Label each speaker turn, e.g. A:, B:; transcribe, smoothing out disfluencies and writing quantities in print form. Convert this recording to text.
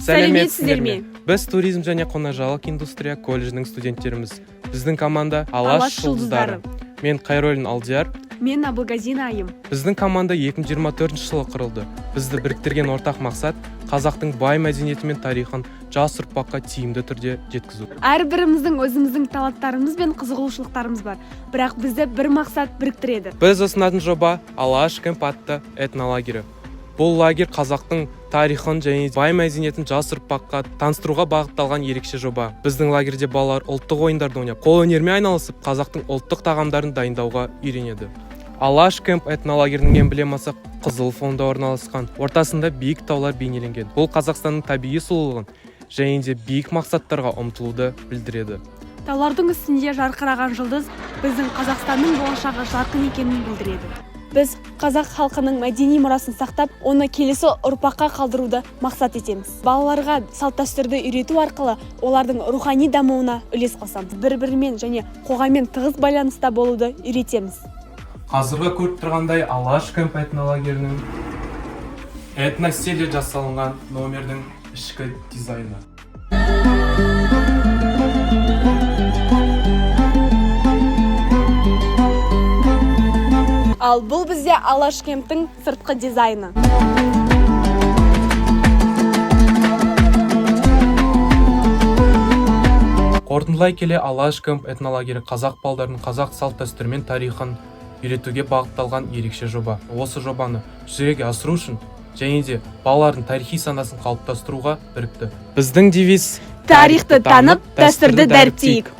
A: Сәлеметсіздер ме?
B: Біз туризм және қонақжайлық индустрия колледжінің студенттеріміз. Біздің команда Алаш жұлдыздары. Мен Қайролин Алдияр.
A: Мен Абылгазина Айым.
B: Біздің команда 2024 жылы құрылды. Бізді біріктірген ортақ мақсат қазақтың бай мәдениеті мен тарихын жас ұрпаққа тиімді түрде жеткізу.
A: Әрбіріміздің өзіміздің таланттарымыз бен қызығушылықтарымыз бар, бірақ бізді бір мақсат біріктіреді.
B: Біз ұсынатын жоба Алаш кемп атты этнолагері. Бұл лагерь қазақтың тарихын және бай мәдениетін жас ұрпаққа таныстыруға бағытталған ерекше жоба. Біздің лагерьде балалар ұлттық ойындарды ойнап, қолөнермен айналысып, қазақтың ұлттық тағамдарын дайындауға үйренеді. Алаш кемп этнолагерінің эмблемасы қызыл фонда орналасқан. Ортасында биік таулар бейнеленген. Бұл Қазақстанның табиғи сұлулығын және де биік мақсаттарға ұмтылуды білдіреді.
A: Таулардың үстінде жарқыраған жұлдыз біздің Қазақстанның болашағы жарқын екенін білдіреді. Біз қазақ халқының мәдени мұрасын сақтап, оны келесі ұрпаққа қалдыруды мақсат етеміз. Балаларға салт-дәстүрді үйрету арқылы олардың рухани дамуына үлес қосамыз. Бір-бірімен және қоғаммен тығыз байланыста болуды үйретеміз.
B: Қазіргі көріп тұрғандай Алаш кемп этнолагерінің этностилде жасалынған номердің ішкі дизайны.
A: Ал бұл бізде Алаш кемптің сыртқы дизайны.
B: Қорытындылай келе Алаш кемп этнолагері қазақ балаларының қазақ салт-дәстүрі мен тарихын үйретуге бағытталған ерекше жоба. Осы жобаны жүзеге асыру үшін және де балалардың тарихи санасын қалыптастыруға бірікті. Біздің девиз:
A: Тарихты танып, дәстүрді дәріптейік.